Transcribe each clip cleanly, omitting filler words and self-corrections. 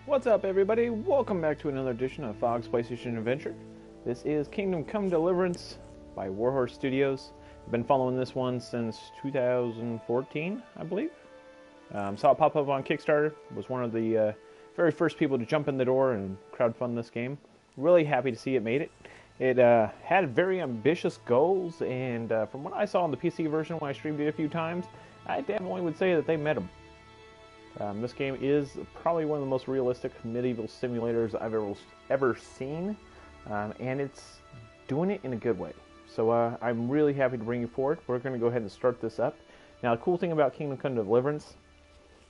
What's up, everybody? Welcome back to another edition of Fogg's PlayStation Adventure. This is Kingdom Come Deliverance by Warhorse Studios. I've been following this one since 2014, I believe. Saw it pop up on Kickstarter. Was one of the very first people to jump in the door and crowdfund this game. Really happy to see it made it. It had very ambitious goals, and from what I saw on the PC version when I streamed it a few times, I definitely would say that they met them. This game is probably one of the most realistic medieval simulators I've ever seen, and it's doing it in a good way. So I'm really happy to bring you forward. We're going to go ahead and start this up. Now, the cool thing about Kingdom Come Deliverance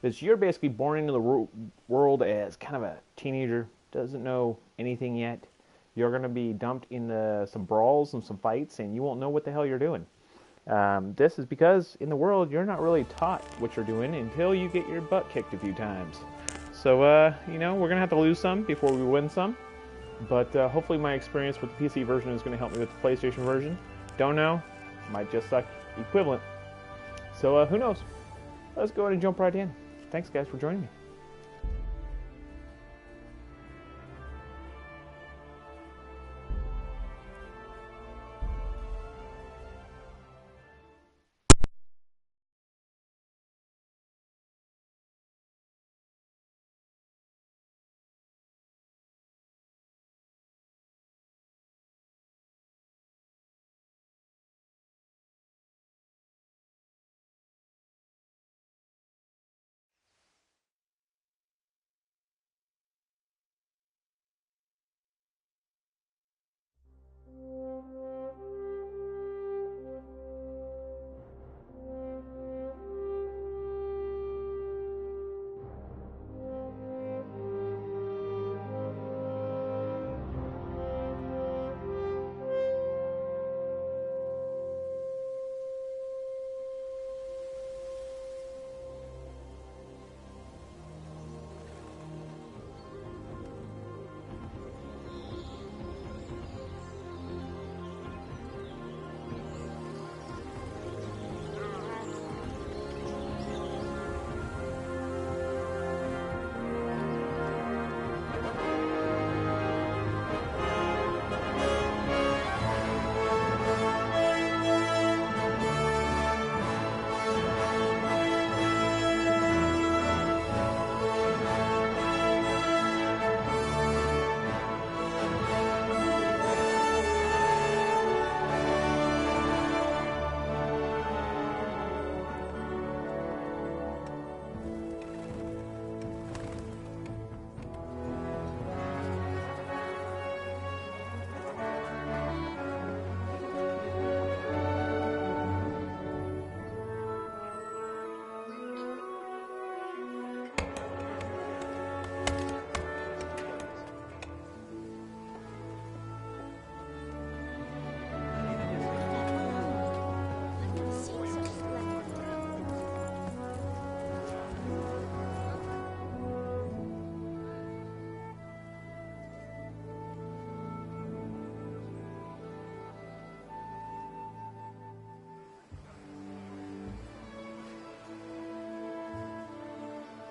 is you're basically born into the world as kind of a teenager, doesn't know anything yet. You're going to be dumped into some brawls and some fights, and you won't know what the hell you're doing. This is because in the world you're not really taught what you're doing until you get your butt kicked a few times. So, we're going to have to lose some before we win some. But hopefully my experience with the PC version is going to help me with the PlayStation version. Don't know. Might just suck equivalent. So, who knows? Let's go ahead and jump right in. Thanks, guys, for joining me.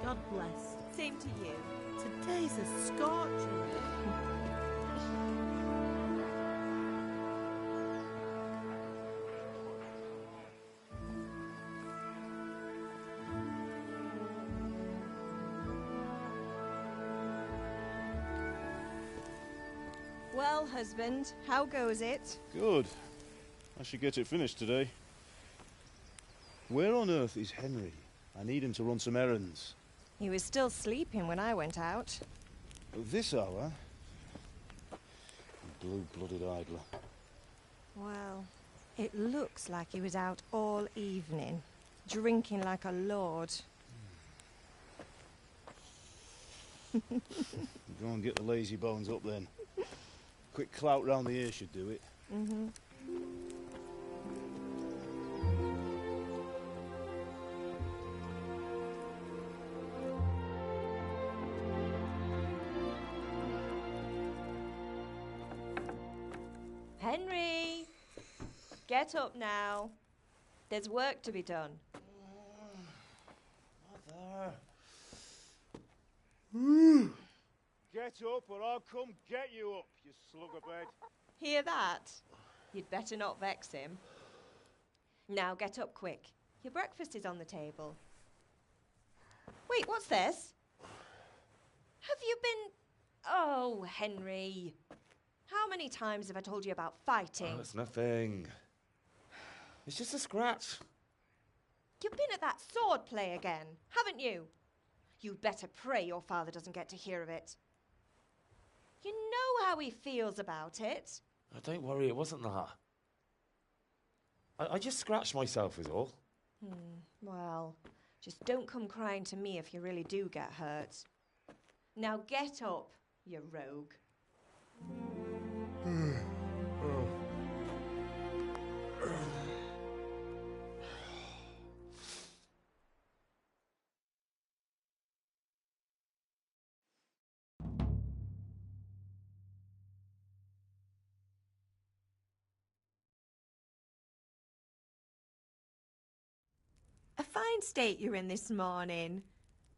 God bless. Same to you. Today's a scorcher. Well, husband, how goes it? Good. I should get it finished today. Where on earth is Henry? I need him to run some errands. He was still sleeping when I went out. At this hour? Blue-blooded idler. Well, it looks like he was out all evening, drinking like a lord. Go and get the lazy bones up then. Quick clout round the ear should do it. Mm-hmm. Henry! Get up now. There's work to be done. Mother. Get up or I'll come get you up, you slugabed. Hear that? You'd better not vex him. Now get up quick. Your breakfast is on the table. Wait, what's this? Have you been... Oh, Henry. How many times have I told you about fighting? Oh, it's nothing. It's just a scratch. You've been at that sword play again, haven't you? You'd better pray your father doesn't get to hear of it. You know how he feels about it. Oh, don't worry, it wasn't that. I just scratched myself is all. Well, just don't come crying to me if you really do get hurt. Now get up, you rogue. A fine state you're in this morning.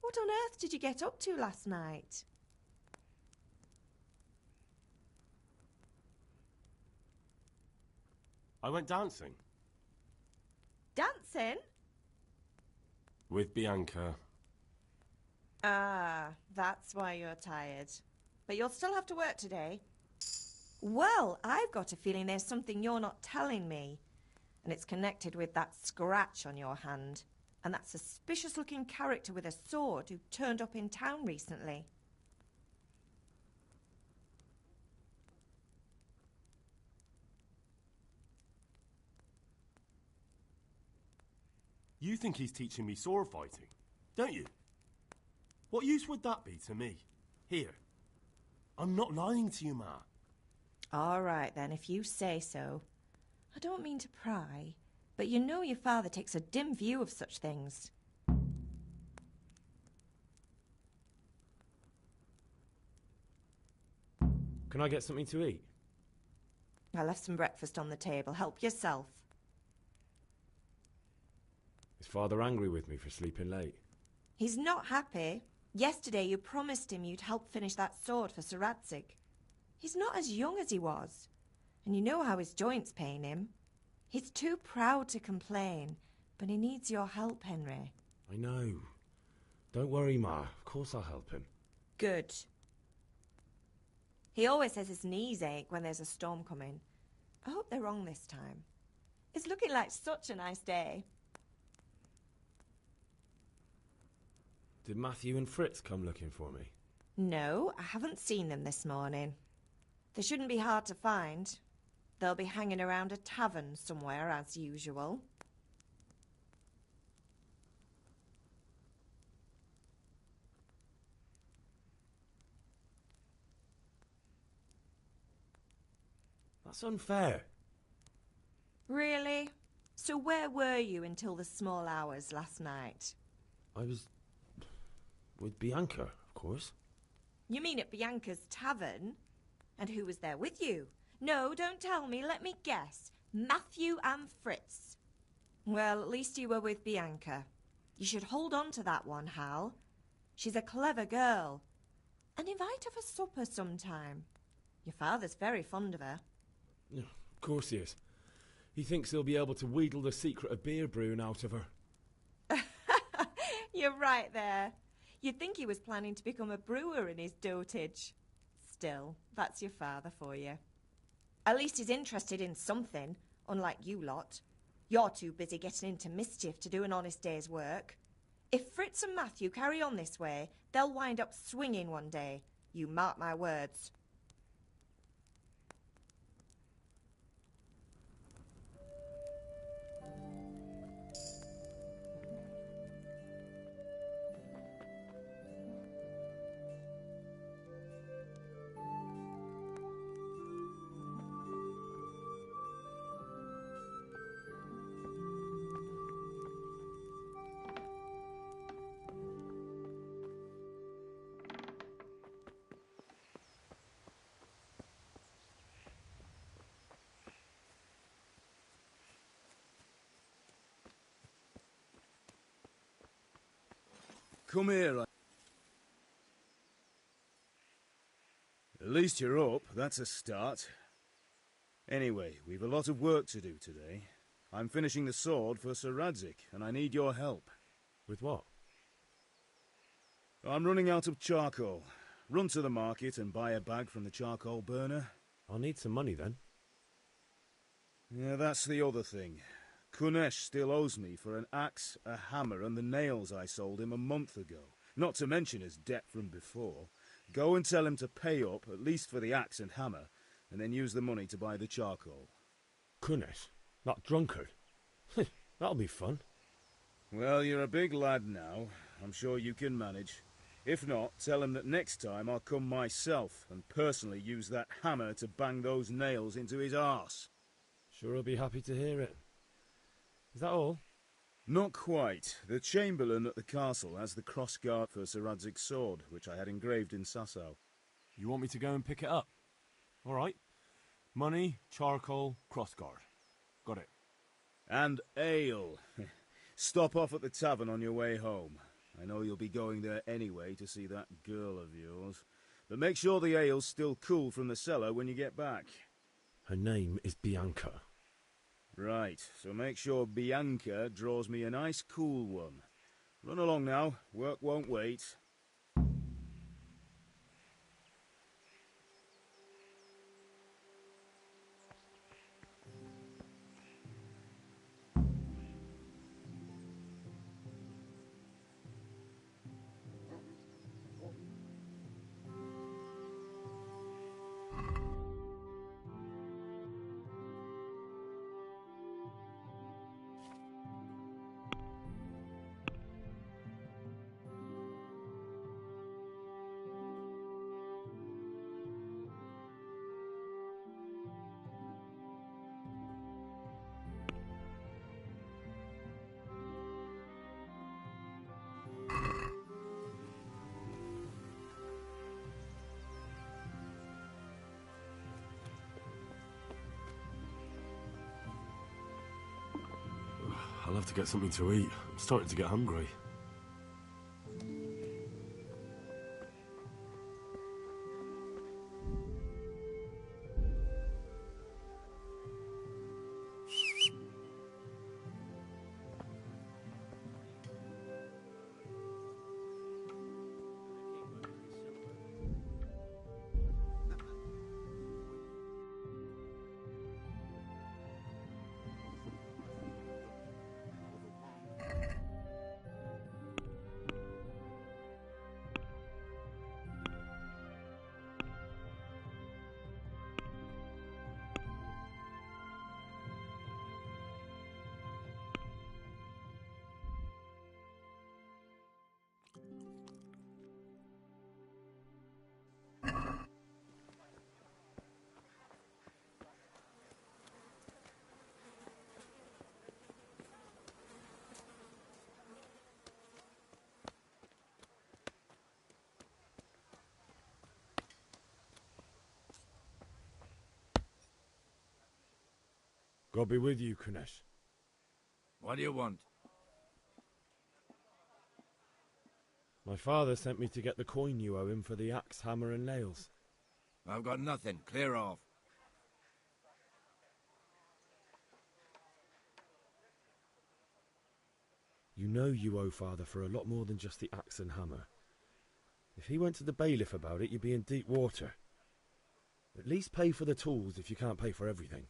What on earth did you get up to last night? I went dancing. Dancing? With Bianca. Ah, that's why you're tired. But you'll still have to work today. Well, I've got a feeling there's something you're not telling me. And it's connected with that scratch on your hand. And that suspicious-looking character with a sword who turned up in town recently. You think he's teaching me sword fighting, don't you? What use would that be to me? Here. I'm not lying to you, Ma. All right, then, if you say so. I don't mean to pry, but you know your father takes a dim view of such things. Can I get something to eat? I left some breakfast on the table. Help yourself. Is Father angry with me for sleeping late? He's not happy. Yesterday you promised him you'd help finish that sword for Sir Radzig. He's not as young as he was. And you know how his joints pain him. He's too proud to complain, but he needs your help, Henry. I know. Don't worry, Ma. Of course I'll help him. Good. He always says his knees ache when there's a storm coming. I hope they're wrong this time. It's looking like such a nice day. Did Matthew and Fritz come looking for me? No, I haven't seen them this morning. They shouldn't be hard to find. They'll be hanging around a tavern somewhere, as usual. That's unfair. Really? So where were you until the small hours last night? I was... with Bianca, of course. You mean at Bianca's tavern? And who was there with you? No, don't tell me. Let me guess. Matthew and Fritz. Well, at least you were with Bianca. You should hold on to that one, Hal. She's a clever girl. And invite her for supper sometime. Your father's very fond of her. Yeah, of course he is. He thinks he'll be able to wheedle the secret of beer brewing out of her. You're right there. You'd think he was planning to become a brewer in his dotage. Still, that's your father for you. At least he's interested in something, unlike you lot. You're too busy getting into mischief to do an honest day's work. If Fritz and Matthew carry on this way, they'll wind up swinging one day. You mark my words. Come here. At least you're up, that's a start. Anyway, we've a lot of work to do today. I'm finishing the sword for Sir Radzig, and I need your help. With what? I'm running out of charcoal. Run to the market and buy a bag from the charcoal burner. I'll need some money then. Yeah, that's the other thing. Kunesh still owes me for an axe, a hammer, and the nails I sold him a month ago. Not to mention his debt from before. Go and tell him to pay up, at least for the axe and hammer, and then use the money to buy the charcoal. Kunesh? That drunkard? That'll be fun. Well, you're a big lad now. I'm sure you can manage. If not, tell him that next time I'll come myself and personally use that hammer to bang those nails into his arse. Sure he'll be happy to hear it. Is that all? Not quite. The Chamberlain at the castle has the crossguard for Sir Radzig's sword, which I had engraved in Sasau. You want me to go and pick it up? All right. Money, charcoal, crossguard. Got it. And ale. Stop off at the tavern on your way home. I know you'll be going there anyway to see that girl of yours. But make sure the ale's still cool from the cellar when you get back. Her name is Bianca. Right, so make sure Bianca draws me a nice cool one. Run along now, work won't wait. I'll have to get something to eat. I'm starting to get hungry. God be with you, Kunesh. What do you want? My father sent me to get the coin you owe him for the axe, hammer and nails. I've got nothing. Clear off. You know you owe father for a lot more than just the axe and hammer. If he went to the bailiff about it, you'd be in deep water. At least pay for the tools if you can't pay for everything.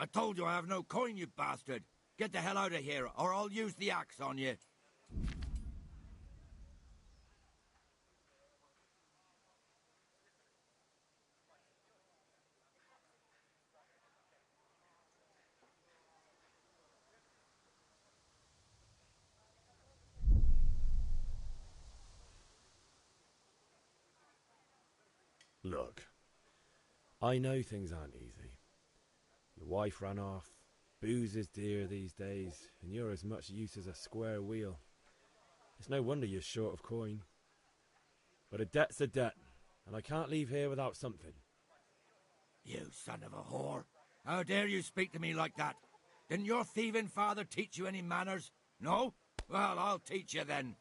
I told you I have no coin, you bastard. Get the hell out of here, or I'll use the axe on you. Look, I know things aren't easy. Your wife ran off, booze is dear these days, and you're as much use as a square wheel. It's no wonder you're short of coin. But a debt's a debt, and I can't leave here without something. You son of a whore. How dare you speak to me like that? Didn't your thieving father teach you any manners? No? Well, I'll teach you then.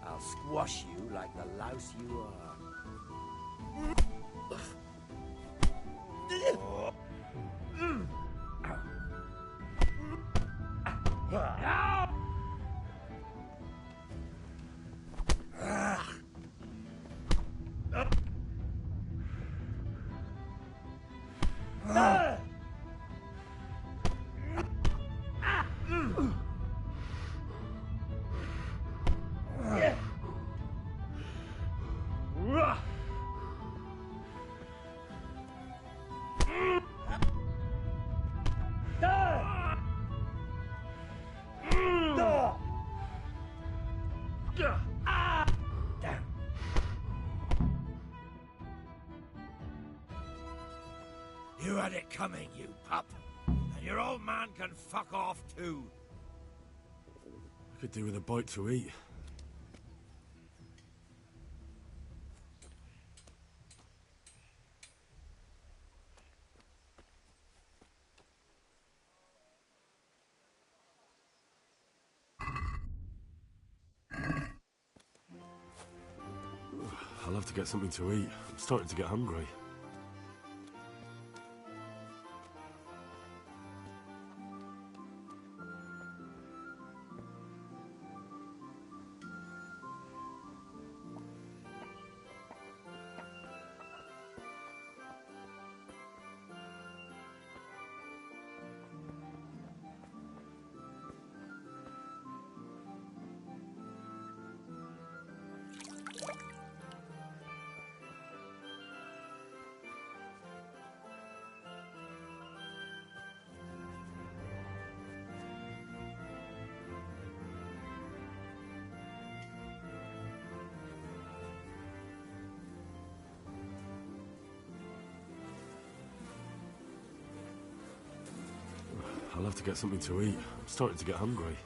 I'll squash you like the louse you are. You had it coming, you pup. And your old man can fuck off too. I could do with a bite to eat. I'll have to get something to eat. I'm starting to get hungry. I'll have to get something to eat. I'm starting to get hungry.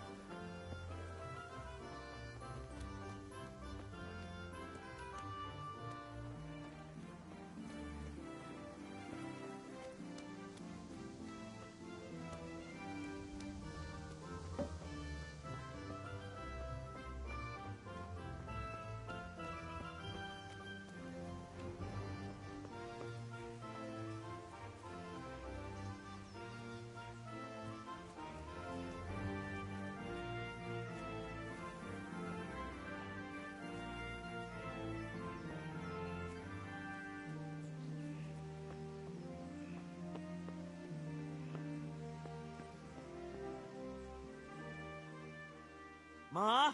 Ma?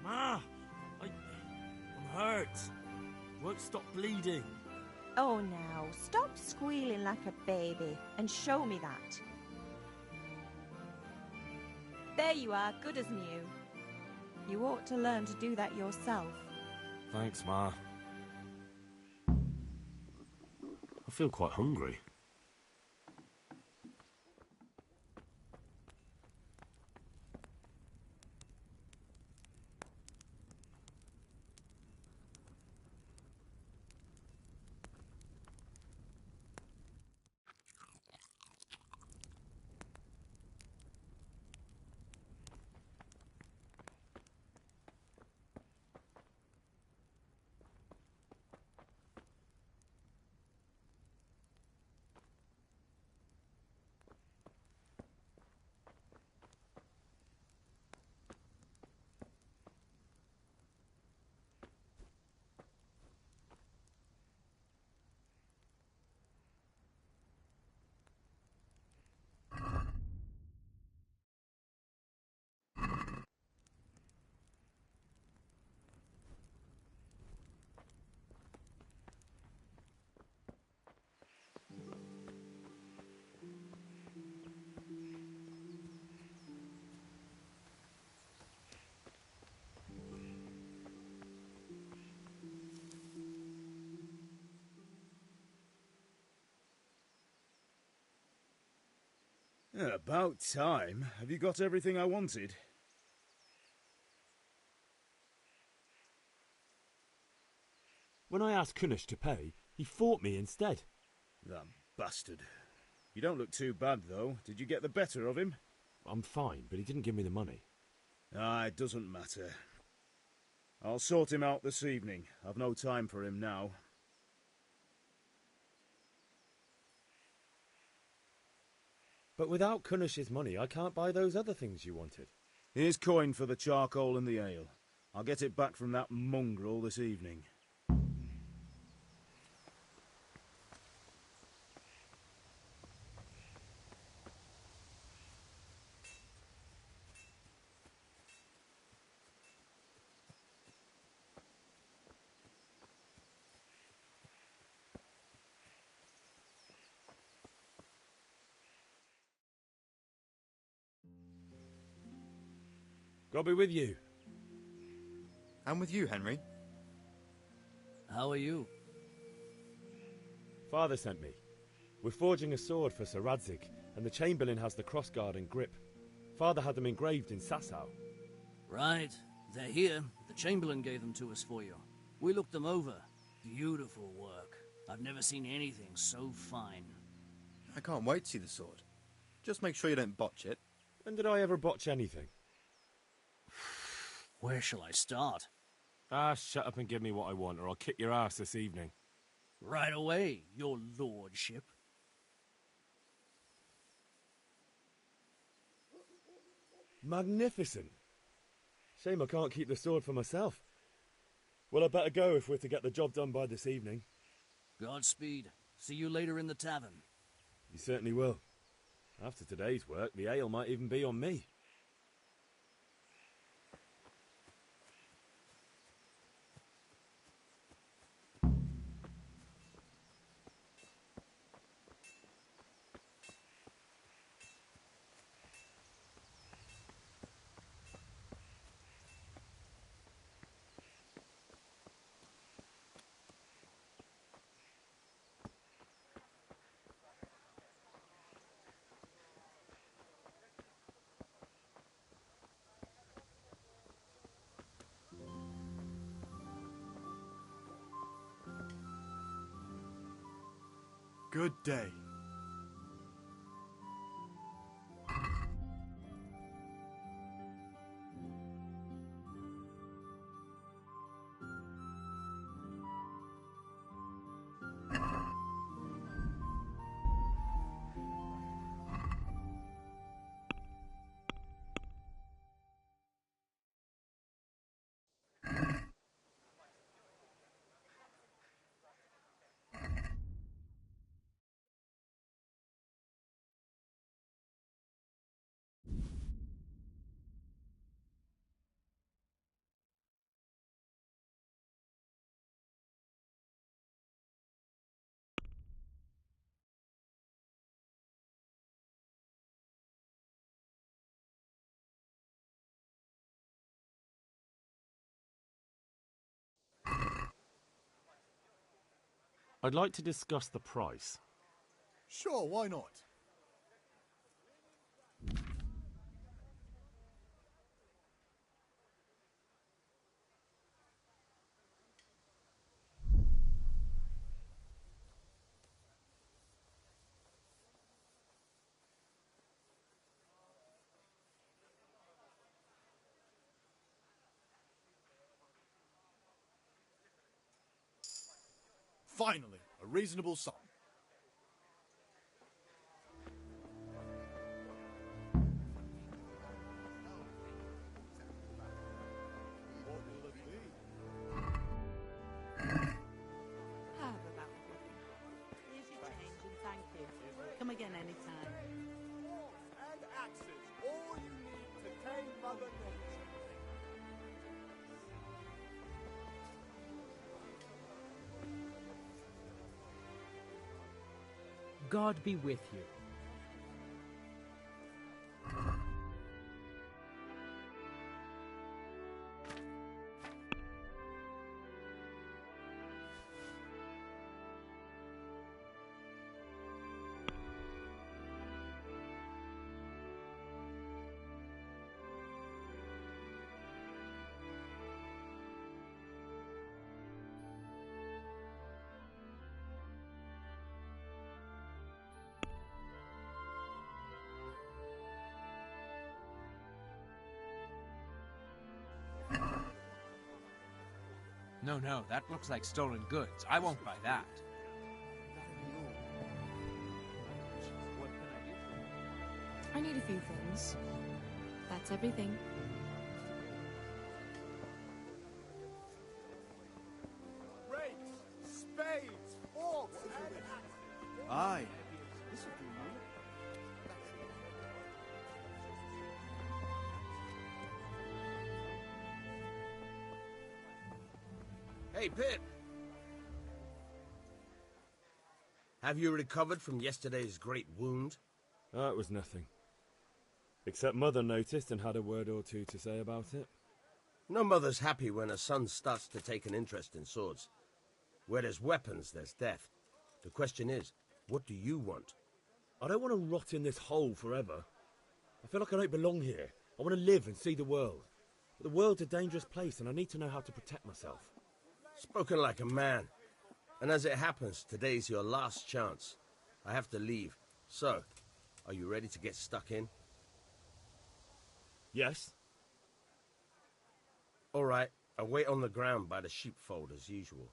Ma! I'm hurt. Won't stop bleeding. Oh, now, stop squealing like a baby and show me that. There you are, good as new. You ought to learn to do that yourself. Thanks, Ma. I feel quite hungry. About time. Have you got everything I wanted? When I asked Kunish to pay, he fought me instead. That bastard. You don't look too bad, though. Did you get the better of him? I'm fine, but he didn't give me the money. Ah, it doesn't matter. I'll sort him out this evening. I've no time for him now. But without Kunish's money, I can't buy those other things you wanted. Here's coin for the charcoal and the ale. I'll get it back from that mongrel this evening. God be with you. And with you, Henry. How are you? Father sent me. We're forging a sword for Sir Radzig, and the Chamberlain has the crossguard and grip. Father had them engraved in Sasau. Right. They're here. The Chamberlain gave them to us for you. We looked them over. Beautiful work. I've never seen anything so fine. I can't wait to see the sword. Just make sure you don't botch it. When did I ever botch anything? Where shall I start? Ah, shut up and give me what I want, or I'll kick your ass this evening. Right away, your lordship. Magnificent. Shame I can't keep the sword for myself. Well, I better go if we're to get the job done by this evening. Godspeed. See you later in the tavern. You certainly will. After today's work, the ale might even be on me. Good day. I'd like to discuss the price. Sure, why not? Finally, a reasonable sum. What will it be? Have about everything. Here's your change and thank you. Come again anytime. And axes, all you need to tame Mother Nature. God be with you. No, that looks like stolen goods. I won't buy that. I need a few things. That's everything. Rakes, spades, forks, and... Aye. Hey, Pip! Have you recovered from yesterday's great wound? That was nothing. Except Mother noticed and had a word or two to say about it. No mother's happy when her son starts to take an interest in swords. Where there's weapons, there's death. The question is, what do you want? I don't want to rot in this hole forever. I feel like I don't belong here. I want to live and see the world. But the world's a dangerous place and I need to know how to protect myself. Spoken like a man. And as it happens, today's your last chance. I have to leave. So, are you ready to get stuck in? Yes. All right, I'll wait on the ground by the sheepfold as usual.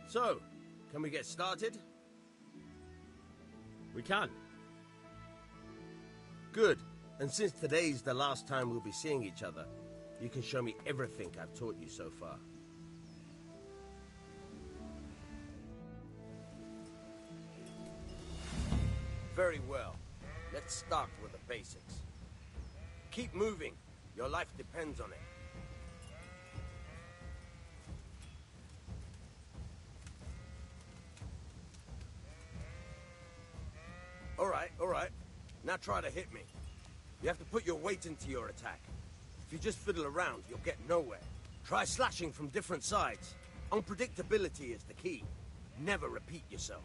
So, can we get started? We can. Good. And since today's the last time we'll be seeing each other, you can show me everything I've taught you so far. Very well. Let's start with the basics. Keep moving. Your life depends on it. All right. Now try to hit me. You have to put your weight into your attack. If you just fiddle around, you'll get nowhere. Try slashing from different sides. Unpredictability is the key. Never repeat yourself.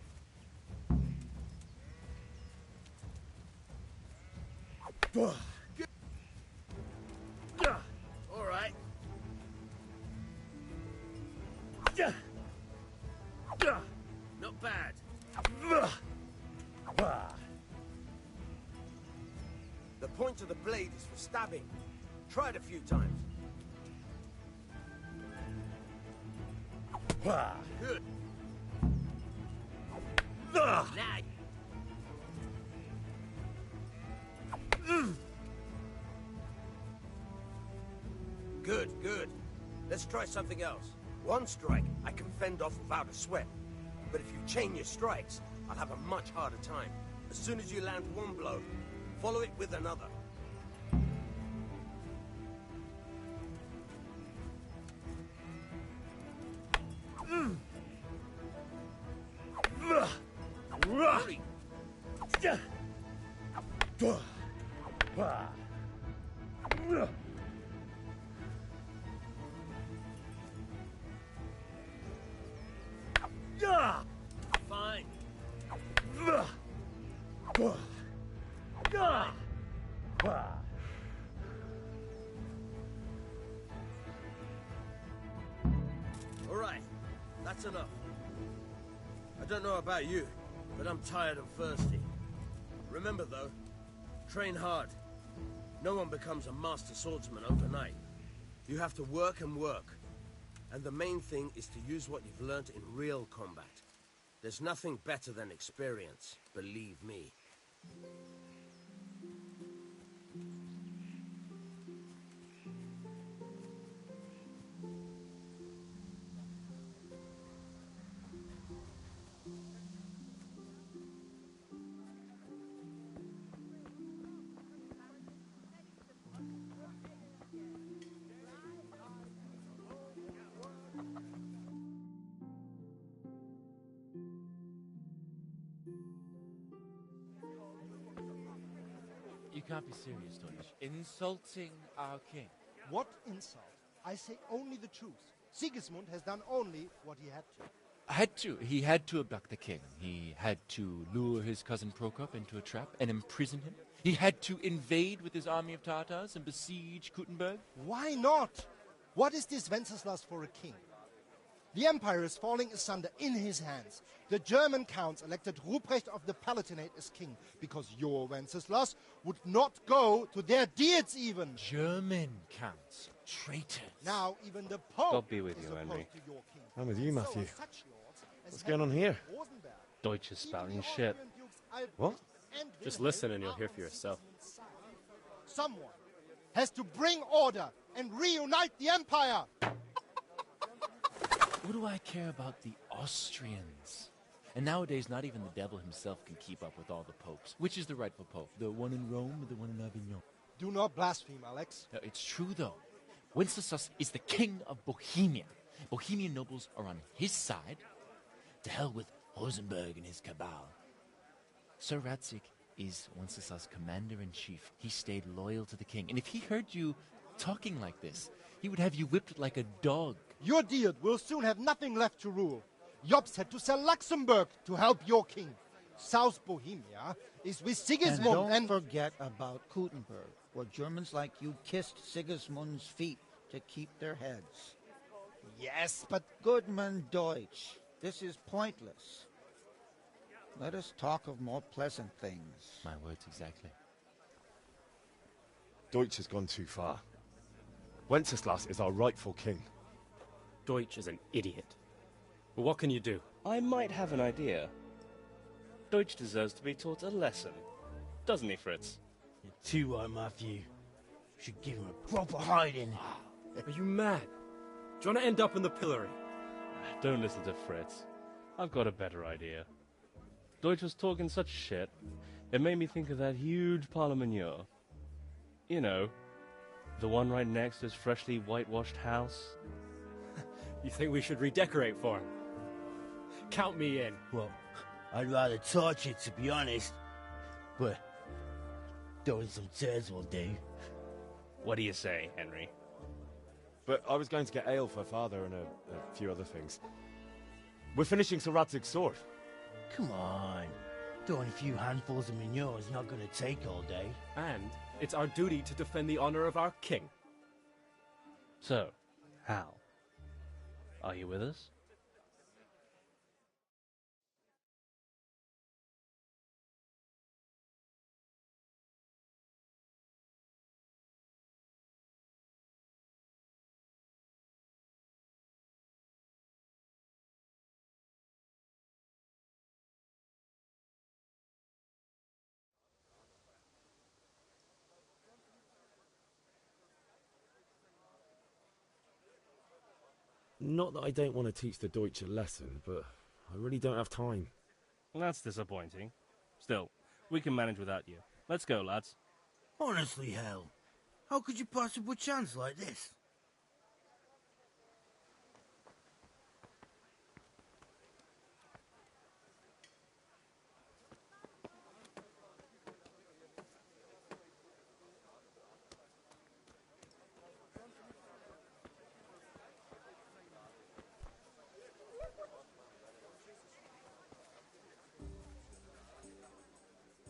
All right. Not bad. The point of the blade is for stabbing. Try it a few times. Good. Nag. Good. Let's try something else. One strike, I can fend off without a sweat. But if you chain your strikes, I'll have a much harder time. As soon as you land one blow, follow it with another. Hurry. Fine. All right, that's enough. I don't know about you, but I'm tired and thirsty. Remember though, train hard. No one becomes a master swordsman overnight. You have to work and work. And the main thing is to use what you've learnt in real combat. There's nothing better than experience, believe me. You can't be serious, Deutsch. Insulting our king. What insult? I say only the truth. Sigismund has done only what he had to. He had to abduct the king. He had to lure his cousin Prokop into a trap and imprison him. He had to invade with his army of Tatars and besiege Kuttenberg. Why not? What is this Wenceslas for a king? The empire is falling asunder in his hands. The German counts elected Ruprecht of the Palatinate as king because your Wenceslas would not go to their deeds even. German counts. Traitors. Now even the Pope God be with is you, opposed Henry. to your king. I'm with you, So Matthew. are such lords as What's going on here? Rosenberg. Deutsch is spouting Even the shit. Austrian dukes Albrecht What? and Just Wilhelm listen and you'll are hear on for yourself. Sigismund's side. Someone has to bring order and reunite the empire. What do I care about the Austrians? And nowadays, not even the devil himself can keep up with all the popes. Which is the rightful pope? The one in Rome or the one in Avignon? Do not blaspheme, Alex. No, it's true, though. Wenceslas is the king of Bohemia. Bohemian nobles are on his side. To hell with Rosenberg and his cabal. Sir Radzig is Wenceslas' commander-in-chief. He stayed loyal to the king. And if he heard you talking like this, he would have you whipped like a dog. Your Diet will soon have nothing left to rule. Jobst had to sell Luxembourg to help your king. South Bohemia is with Sigismund And don't forget about Kuttenberg, where Germans like you kissed Sigismund's feet to keep their heads. Yes, but Goodman Deutsch, this is pointless. Let us talk of more pleasant things. My words exactly. Deutsch has gone too far. Wenceslas is our rightful king. Deutsch is an idiot. But what can you do? I might have an idea. Deutsch deserves to be taught a lesson. Doesn't he, Fritz? You're too right, Matthew. Should give him a proper hiding. Are you mad? Do you want to end up in the pillory? Don't listen to Fritz. I've got a better idea. Deutsch was talking such shit, it made me think of that huge parliament. You know, the one right next to his freshly whitewashed house. You think we should redecorate for him? Count me in. Well, I'd rather torch it, to be honest. But throwing some tears will do. What do you say, Henry? But I was going to get ale for father and a few other things. We're finishing Sir Radzig's sword. Come on. Throwing a few handfuls of manure is not going to take all day. And it's our duty to defend the honor of our king. So, Hal, are you with us? Not that I don't want to teach the Deutsch a lesson, but I really don't have time. That's disappointing. Still, we can manage without you. Let's go, lads. Honestly, Hal, how could you possibly chance like this?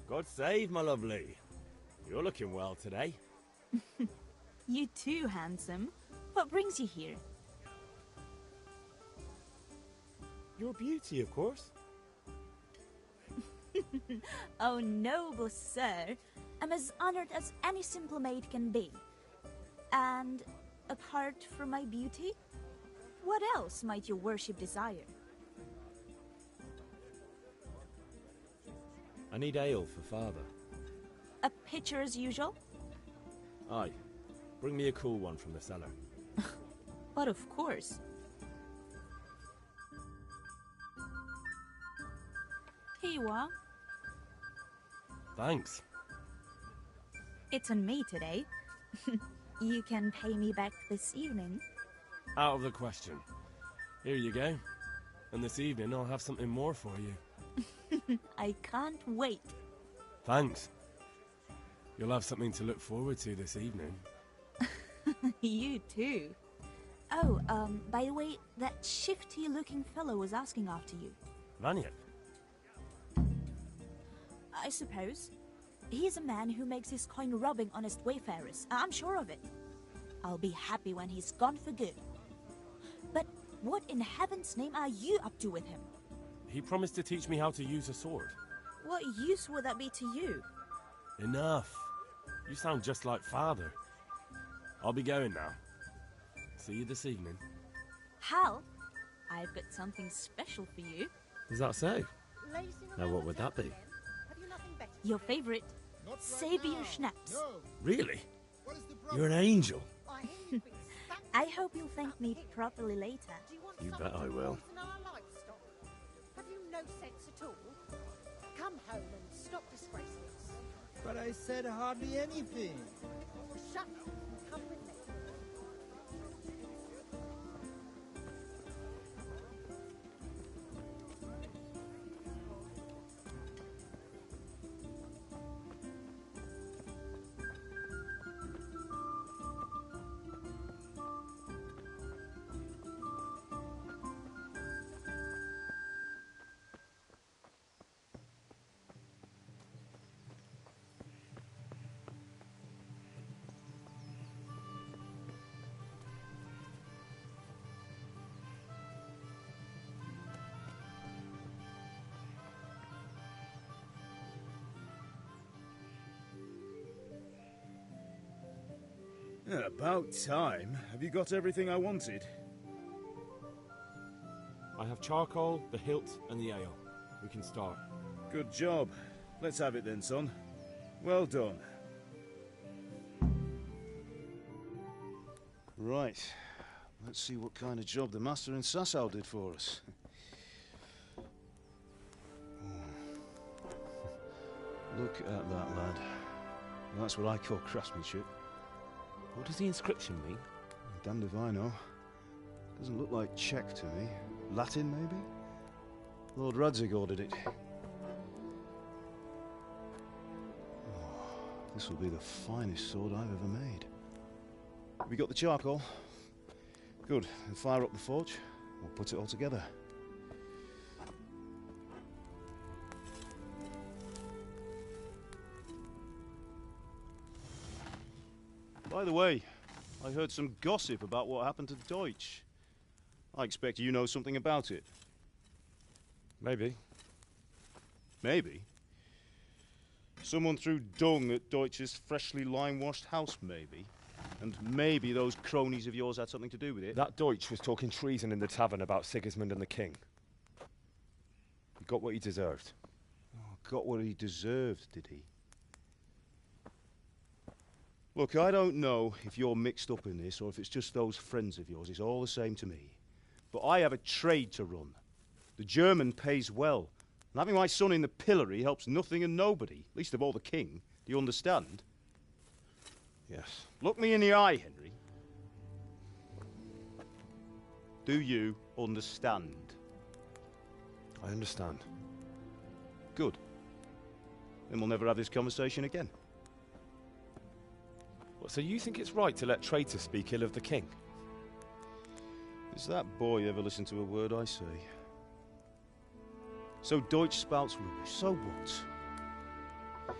God save, my lovely. You're looking well today. You too, handsome. What brings you here? Your beauty, of course. Oh, noble sir. I'm as honored as any simple maid can be. And apart from my beauty, what else might your worship desire? I need ale for father. A pitcher as usual? Aye. Bring me a cool one from the cellar. But of course. Here you are. Thanks. It's on me today. You can pay me back this evening. Out of the question. Here you go. And this evening I'll have something more for you. I can't wait. Thanks. You'll have something to look forward to this evening. You too. Oh, by the way, that shifty-looking fellow was asking after you. Vanya? I suppose. He's a man who makes his coin robbing honest wayfarers. I'm sure of it. I'll be happy when he's gone for good. But what in heaven's name are you up to with him? He promised to teach me how to use a sword. What use would that be to you? Enough. You sound just like father. I'll be going now. See you this evening. Hal, I've got something special for you. Is that so? Now what would that be? Your favorite, Savior Schnapps. Really? You're an angel. I hope you'll thank me properly later. You bet I will. Have you no sense at all? Come home and stop disgracing us. But I said hardly anything. Shut up. Come with me. About time. Have you got everything I wanted? I have charcoal, the hilt, and the ale. We can start. Good job. Let's have it then, son. Well done. Right. Let's see what kind of job the master in Sasau did for us. Look at that, lad. That's what I call craftsmanship. What does the inscription mean? Damned if I know. Doesn't look like Czech to me. Latin, maybe? Lord Radzig ordered it. Oh, this will be the finest sword I've ever made. Have you got the charcoal? Good. Then fire up the forge. We'll put it all together. By the way, I heard some gossip about what happened to Deutsch. I expect you know something about it. Maybe. Maybe? Someone threw dung at Deutsch's freshly lime-washed house, maybe? And maybe those cronies of yours had something to do with it? That Deutsch was talking treason in the tavern about Sigismund and the king. He got what he deserved. Oh, got what he deserved, did he? Look, I don't know if you're mixed up in this or if it's just those friends of yours. It's all the same to me. But I have a trade to run. The German pays well. And having my son in the pillory helps nothing and nobody, least of all the king. Do you understand? Yes. Look me in the eye, Henry. Do you understand? I understand. Good. Then we'll never have this conversation again. What, so you think it's right to let traitors speak ill of the king? Does that boy ever listen to a word I say? So Deutsch spouts rubbish, so what?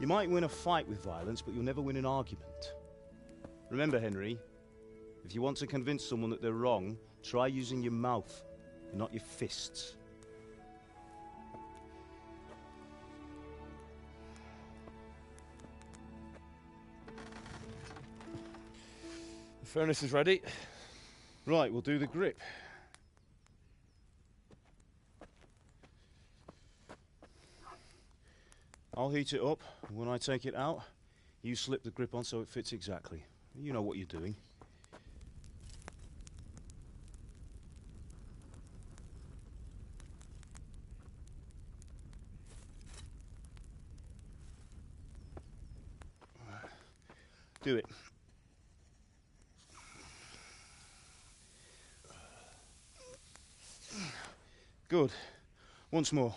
You might win a fight with violence, but you'll never win an argument. Remember, Henry, if you want to convince someone that they're wrong, try using your mouth, and not your fists. The furnace is ready. Right, we'll do the grip. I'll heat it up, and when I take it out, you slip the grip on so it fits exactly. You know what you're doing. Do it. Good. Once more.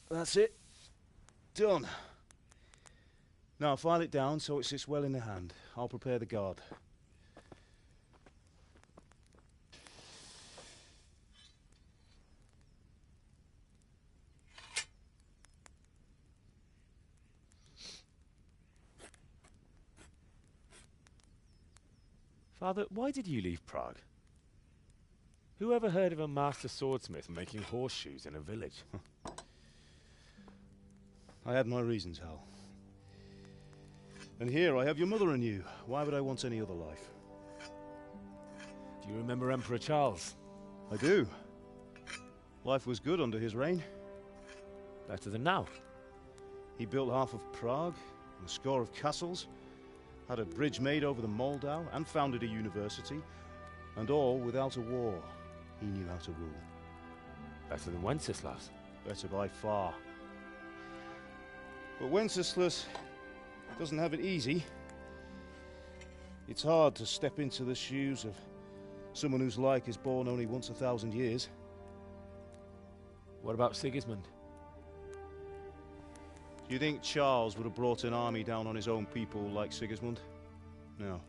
That's it. Done. Now file it down so it sits well in the hand. I'll prepare the guard. Father, why did you leave Prague? Who ever heard of a master swordsmith making horseshoes in a village? I had my reasons, Hal. And here I have your mother and you. Why would I want any other life? Do you remember Emperor Charles? I do. Life was good under his reign. Better than now. He built half of Prague, and a score of castles, had a bridge made over the Moldau, and founded a university, and all without a war. He knew how to rule. Better than Wenceslas. Better by far. But Wenceslas doesn't have it easy. It's hard to step into the shoes of someone whose like is born only once 1,000 years. What about Sigismund? Do you think Charles would have brought an army down on his own people like Sigismund? No.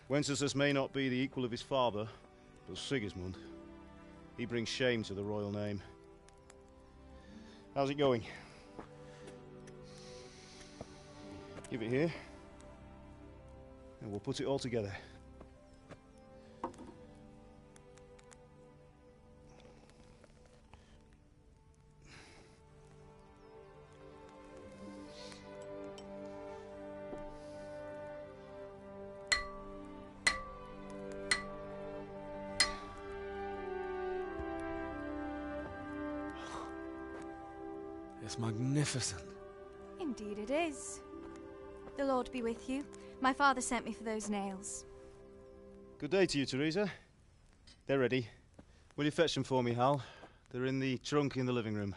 Wenceslas may not be the equal of his father, but Sigismund, he brings shame to the royal name. How's it going? Give it here, and we'll put it all together. It's magnificent. Indeed it is. The Lord be with you. My father sent me for those nails. Good day to you, Teresa. They're ready. Will you fetch them for me, Hal? They're in the trunk in the living room.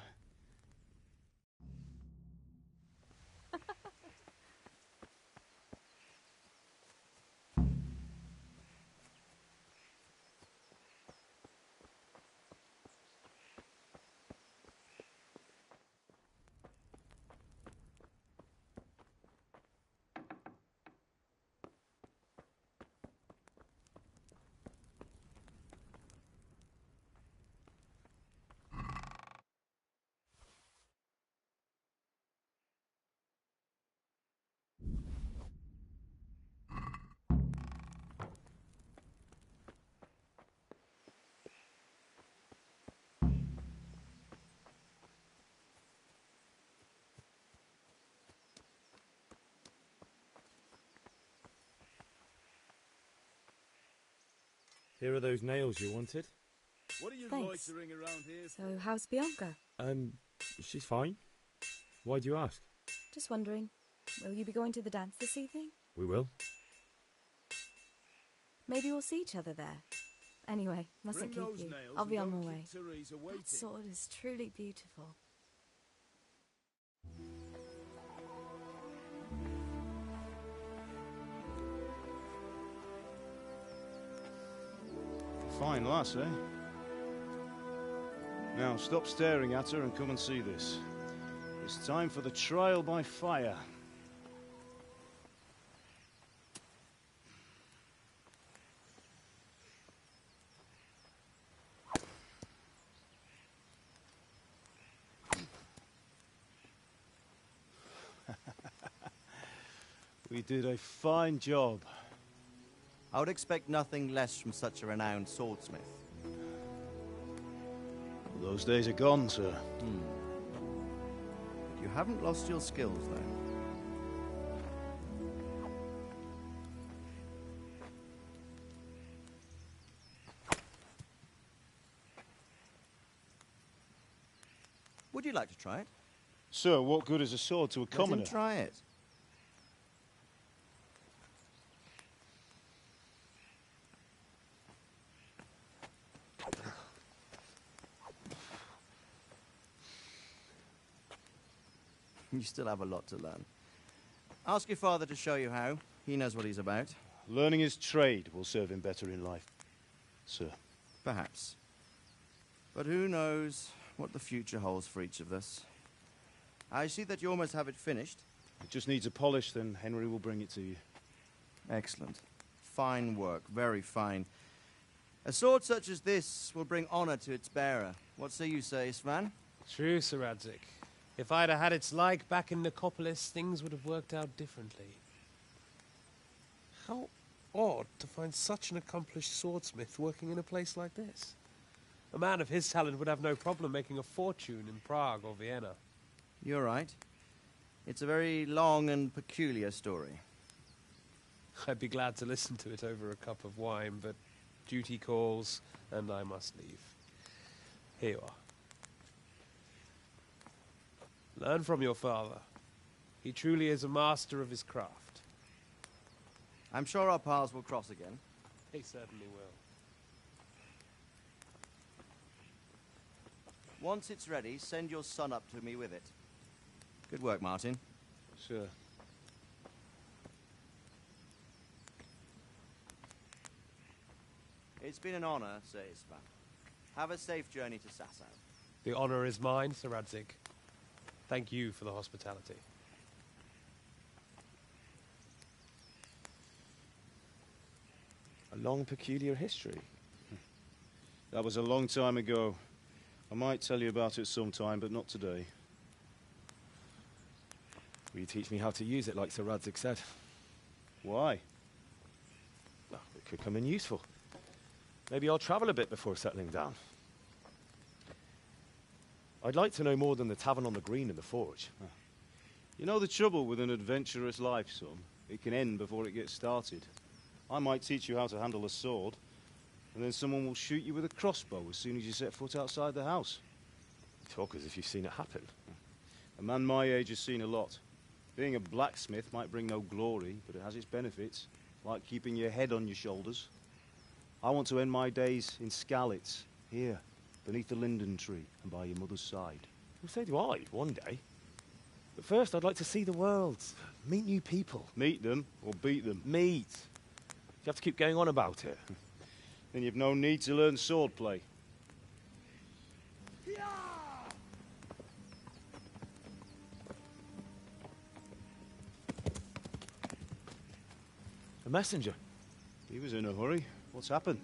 Here are those nails you wanted. What are you Thanks. loitering around here for? So, how's Bianca? She's fine. Why do you ask? Just wondering, will you be going to the dance this evening? We will. Maybe we'll see each other there. Anyway, mustn't Bring keep those you. nails I'll be and on don't my keep way. Teresa waiting. That sword is truly beautiful. Fine lass, eh? Now stop staring at her and come and see this. It's time for the trial by fire. We did a fine job. I would expect nothing less from such a renowned swordsmith. Those days are gone, sir. You haven't lost your skills, though. Would you like to try it? Sir, what good is a sword to a commoner? Let him try it. You still have a lot to learn. Ask your father to show you how. He knows what he's about. Learning his trade will serve him better in life, sir. Perhaps. But who knows what the future holds for each of us. I see that you almost have it finished. It just needs a polish, then Henry will bring it to you. Excellent. Fine work, very fine. A sword such as this will bring honor to its bearer. What say you, Svan? True, Sir Radzik. If I'd have had its like back in Nicopolis, things would have worked out differently. How odd to find such an accomplished swordsmith working in a place like this. A man of his talent would have no problem making a fortune in Prague or Vienna. You're right. It's a very long and peculiar story. I'd be glad to listen to it over a cup of wine, but duty calls, and I must leave. Here you are. Learn from your father. He truly is a master of his craft. I'm sure our paths will cross again. He certainly will. Once it's ready, send your son up to me with it. Good work, Martin. Sir. It's been an honor, Sir Isvan. Have a safe journey to Sasau. The honor is mine, Sir Radzik. Thank you for the hospitality. A long, peculiar history. That was a long time ago. I might tell you about it sometime, but not today. Will you teach me how to use it, like Sir Radzik said? Why? Well, it could come in useful. Maybe I'll travel a bit before settling down. I'd like to know more than the tavern on the green and the forge. You know the trouble with an adventurous life, son? It can end before it gets started. I might teach you how to handle a sword, and then someone will shoot you with a crossbow as soon as you set foot outside the house. You talk as if you've seen it happen. A man my age has seen a lot. Being a blacksmith might bring no glory, but it has its benefits, like keeping your head on your shoulders. I want to end my days in Skalitz, here, beneath the linden tree and by your mother's side. Well, so do I, one day. But first, I'd like to see the world, meet new people. Meet them or beat them? Meet. You have to keep going on about it. Then you've no need to learn swordplay. A messenger. He was in a hurry. What's happened?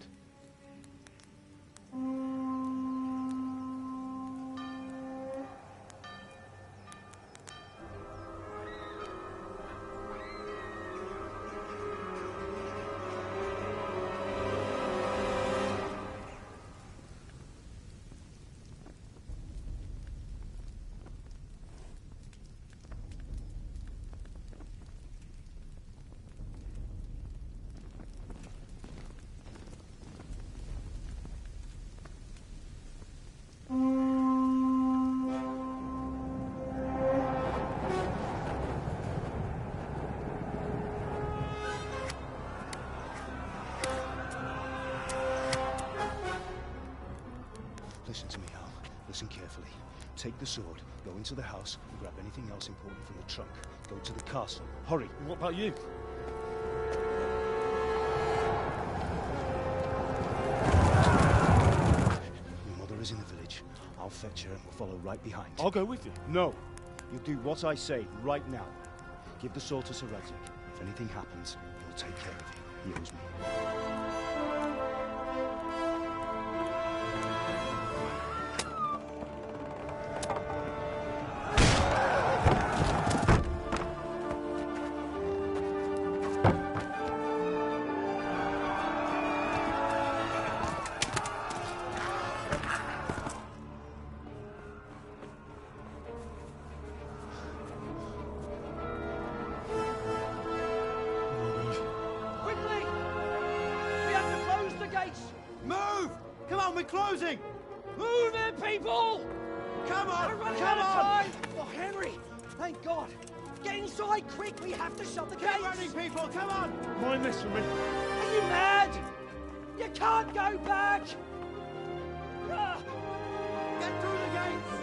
Listen to me, Hal. Listen carefully. Take the sword, go into the house, and grab anything else important from the trunk. Go to the castle. Hurry! What about you? Your mother is in the village. I'll fetch her and we'll follow right behind. I'll go with you. No. You'll do what I say right now. Give the sword to Sir Radzik. If anything happens, he'll take care of you. He owes me. Move! Come on, we're closing! Move it, people! Come on! We're running Come out of on! time! Oh, Henry! Thank God! Get inside quick! We have to shut the gates! Keep running, people! Come on! Mind this for me. Are you mad? You can't go back! Ah. Get through the gates!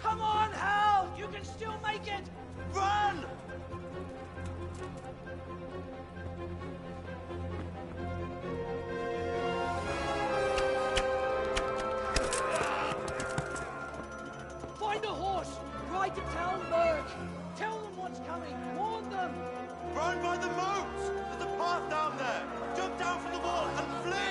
Come on, Hal! You can still make it! Run! Find a horse! Ride to Talmberg! Tell them what's coming! Warn them! Run by the moat! There's a path down there! Jump down from the wall and flee!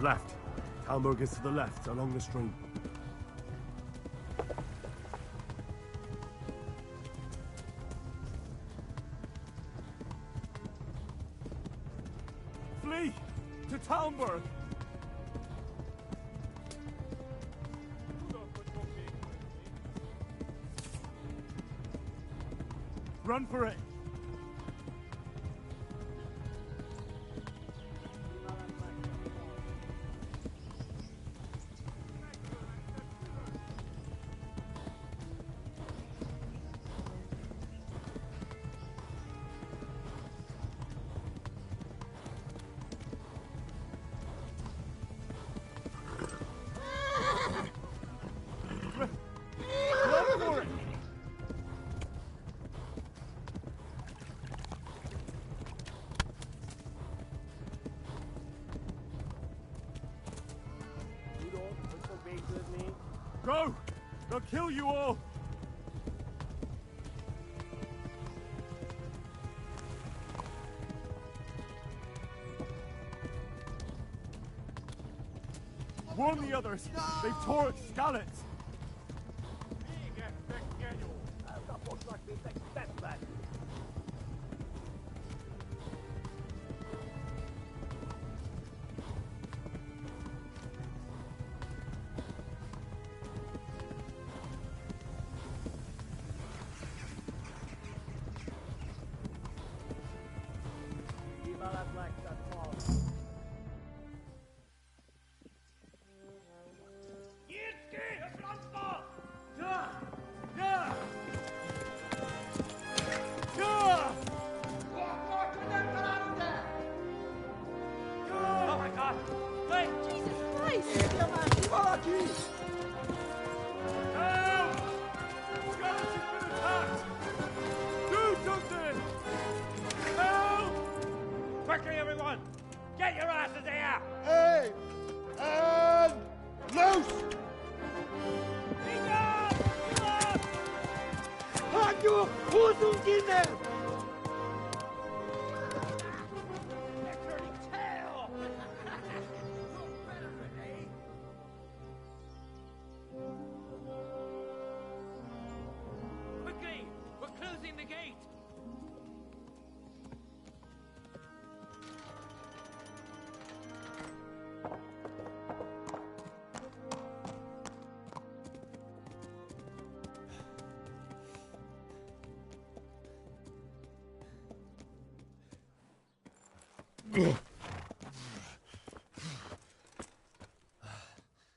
Left. Talmberg is to the left, along the stream. Flee! To Talmberg! Run for it! Go! They'll kill you all! Warn the others! They've torched Skalitz! Quickly, everyone! Get your asses here! Hey! And loose! Hanju, Husum Kinder! Quickly! We're closing the gate!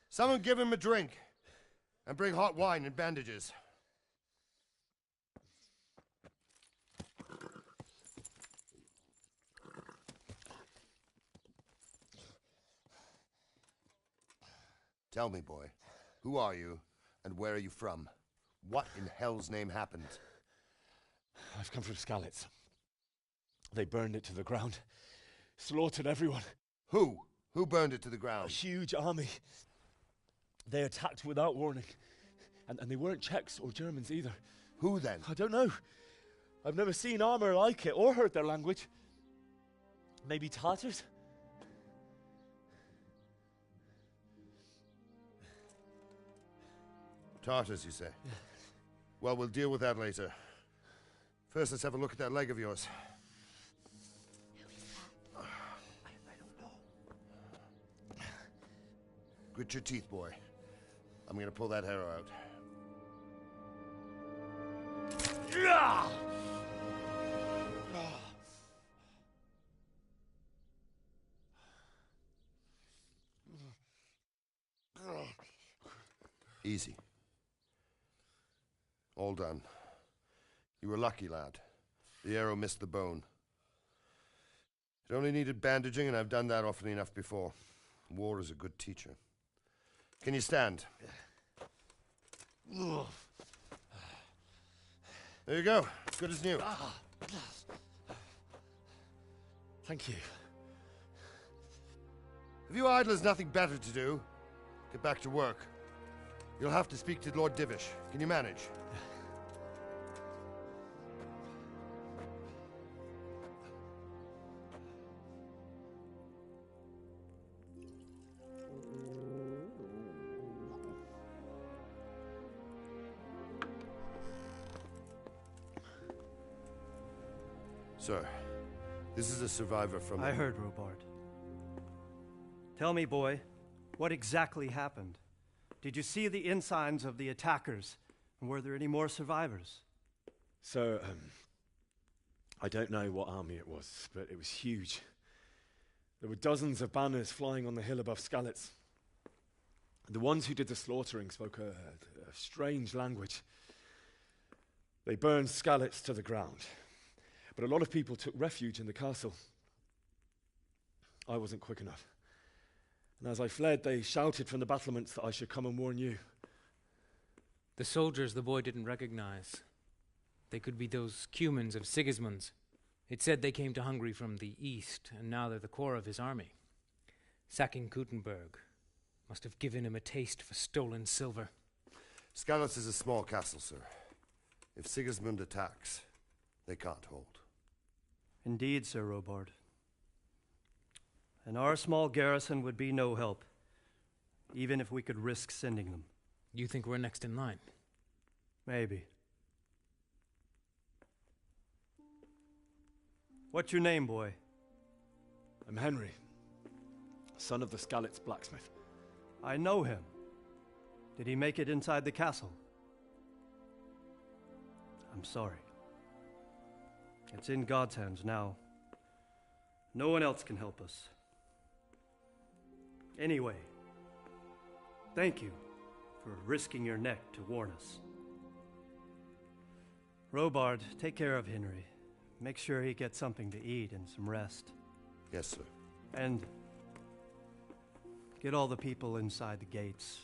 Someone give him a drink. And bring hot wine and bandages. Tell me, boy, who are you and where are you from? What in hell's name happened? I've come from Skalitz. They burned it to the ground. Slaughtered everyone. Who? Who burned it to the ground? A huge army. They attacked without warning. And they weren't Czechs or Germans either. Who then? I don't know. I've never seen armor like it or heard their language. Maybe Tatars? Tartars, you say? Yeah. Well, we'll deal with that later. First, let's have a look at that leg of yours. Grit your teeth, boy. I'm gonna pull that arrow out. Easy. All done. You were lucky, lad. The arrow missed the bone. It only needed bandaging, and I've done that often enough before. War is a good teacher. Can you stand? There you go. As good as new. Thank you. Have you idlers nothing better to do? Get back to work. You'll have to speak to Lord Divish. Can you manage? Sir, this is a survivor from... I heard, Robard. Tell me, boy, what exactly happened? Did you see the ensigns of the attackers? And were there any more survivors? So, I don't know what army it was, but it was huge. There were dozens of banners flying on the hill above Skalitz. The ones who did the slaughtering spoke a strange language. They burned Skalitz to the ground. But a lot of people took refuge in the castle. I wasn't quick enough. And as I fled, they shouted from the battlements that I should come and warn you. The soldiers the boy didn't recognize. They could be those Cumans of Sigismund's. It said they came to Hungary from the east, and now they're the core of his army. Sacking Gutenberg must have given him a taste for stolen silver. Skalitz is a small castle, sir. If Sigismund attacks, they can't hold. Indeed, Sir Robard. And our small garrison would be no help, even if we could risk sending them. You think we're next in line? Maybe. What's your name, boy? I'm Henry, son of the Skalitz blacksmith. I know him. Did he make it inside the castle? I'm sorry. It's in God's hands now. No one else can help us. Anyway, thank you for risking your neck to warn us. Robard, take care of Henry. Make sure he gets something to eat and some rest. Yes, sir. And get all the people inside the gates.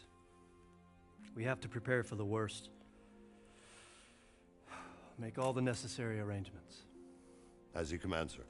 We have to prepare for the worst. Make all the necessary arrangements. As you command, sir.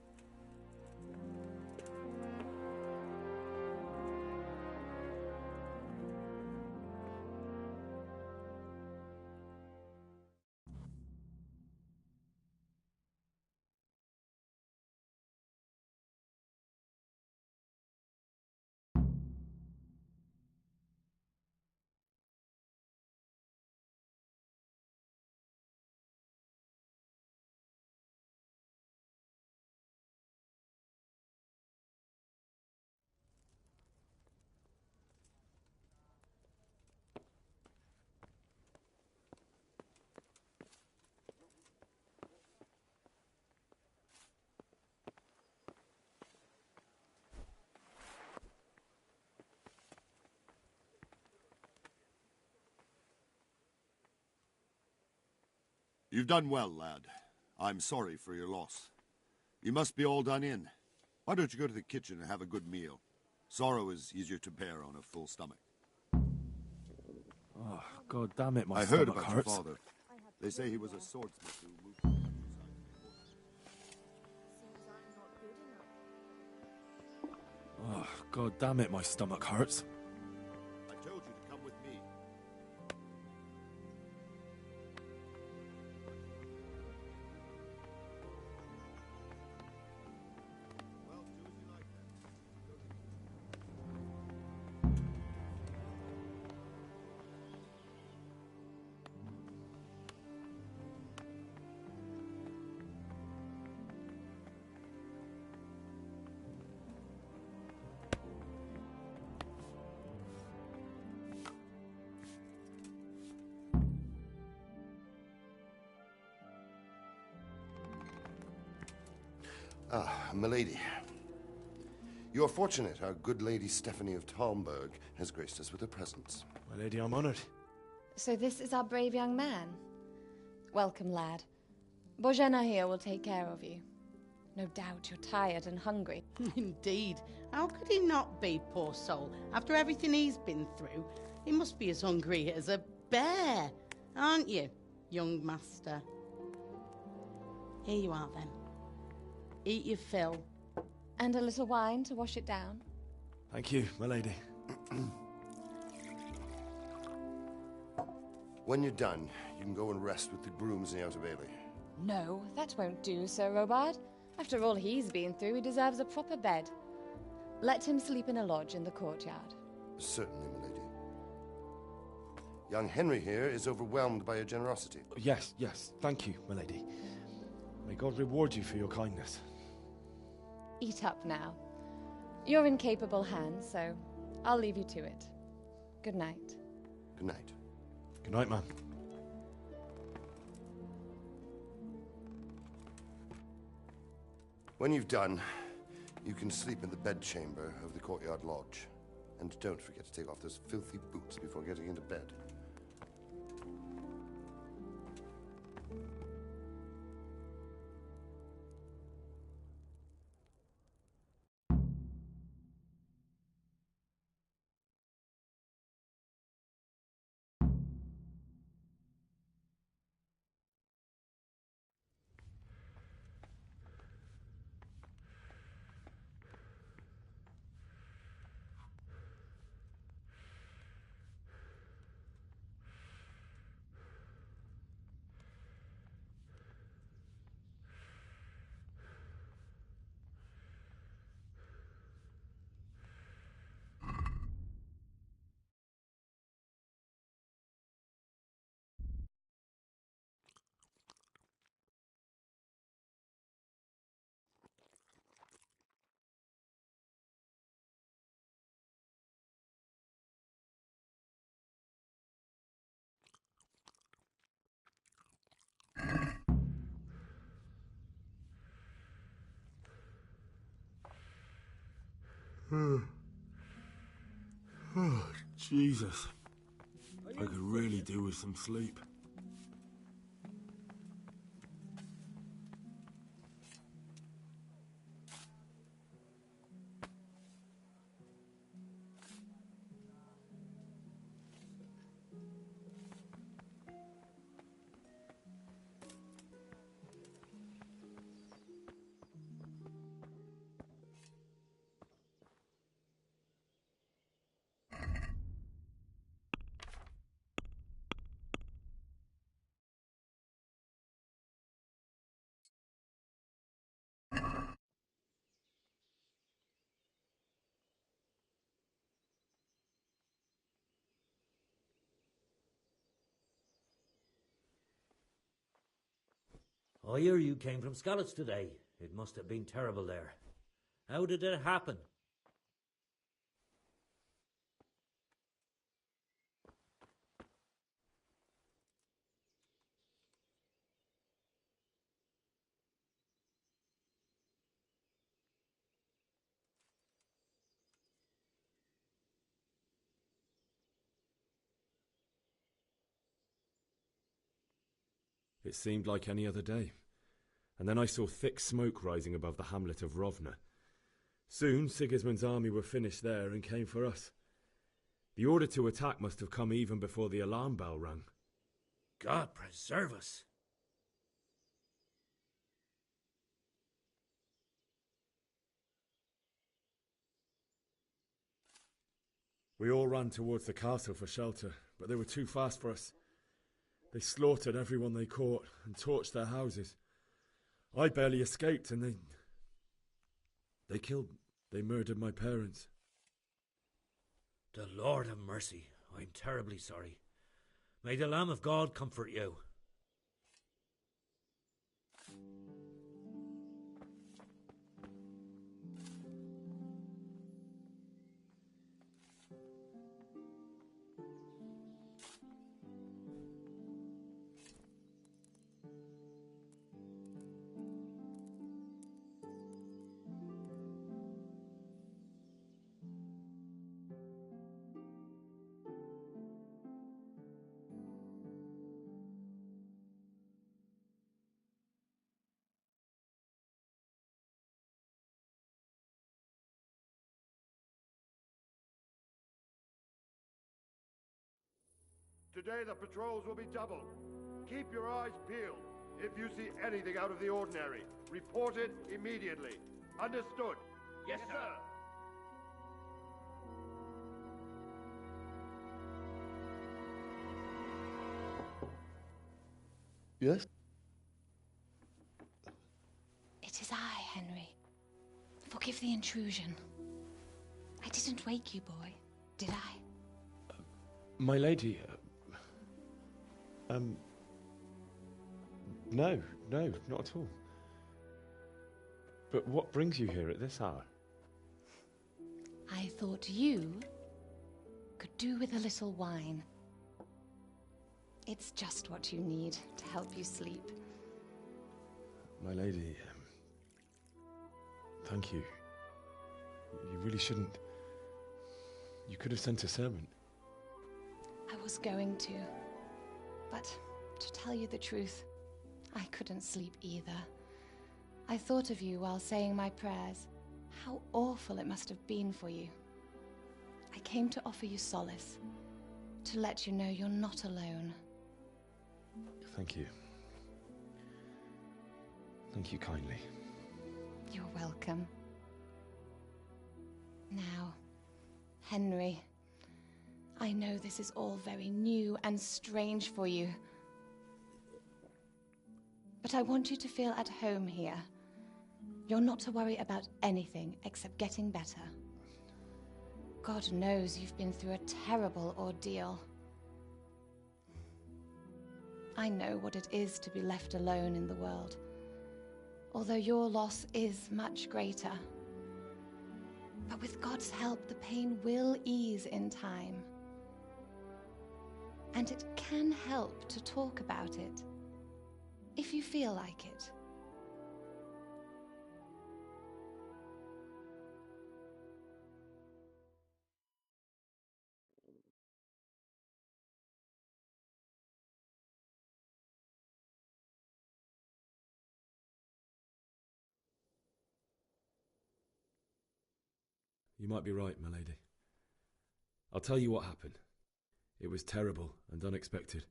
You've done well, lad. I'm sorry for your loss. You must be all done in. Why don't you go to the kitchen and have a good meal? Sorrow is easier to bear on a full stomach. Oh, God damn it, I heard about your father. They say he was a swordsmith who moved... Oh, God damn it, my stomach hurts. I told you to come with me. Ah, milady. You are fortunate our good lady Stephanie of Talmberg has graced us with her presence. My lady, I'm honored. So this is our brave young man. Welcome, lad. Bojana here will take care of you. No doubt you're tired and hungry. Indeed. How could he not be, poor soul? After everything he's been through, he must be as hungry as a bear, aren't you, young master? Here you are, then. Eat your fill. And a little wine to wash it down. Thank you, my lady. When you're done, you can go and rest with the grooms in the Outer Bailey. No, that won't do, Sir Robard. After all he's been through, he deserves a proper bed. Let him sleep in a lodge in the courtyard. Certainly, my lady. Young Henry here is overwhelmed by your generosity. Yes, yes, thank you, my lady. May God reward you for your kindness. Eat up now. You're in capable hands, so I'll leave you to it. Good night. Good night. Good night, man. When you've done, you can sleep in the bedchamber of the courtyard lodge. And don't forget to take off those filthy boots before getting into bed. Oh, Jesus. I could really do with some sleep. I hear you came from Skalitz today. It must have been terrible there. How did it happen? It seemed like any other day. And then I saw thick smoke rising above the hamlet of Rovna. Soon Sigismund's army were finished there and came for us. The order to attack must have come even before the alarm bell rang. God preserve us. We all ran towards the castle for shelter, but they were too fast for us. They slaughtered everyone they caught and torched their houses. I barely escaped, and they murdered my parents. The Lord have mercy. I'm terribly sorry. May the Lamb of God comfort you. Today the patrols will be doubled. Keep your eyes peeled. If you see anything out of the ordinary, report it immediately. Understood? Yes, sir. Yes? It is I, Henry. Forgive the intrusion. I didn't wake you, boy, did I? My lady, no, not at all. But what brings you here at this hour? I thought you could do with a little wine. It's just what you need to help you sleep. My lady, thank you. You really shouldn't. You could have sent a servant. I was going to. But to tell you the truth, I couldn't sleep either. I thought of you while saying my prayers. How awful it must have been for you. I came to offer you solace, to let you know you're not alone. Thank you. Thank you kindly. You're welcome. Now, Henry, I know this is all very new and strange for you. But I want you to feel at home here. You're not to worry about anything except getting better. God knows you've been through a terrible ordeal. I know what it is to be left alone in the world, although your loss is much greater. But with God's help, the pain will ease in time. And it can help to talk about it, if you feel like it. You might be right, my lady. I'll tell you what happened. It was terrible and unexpected.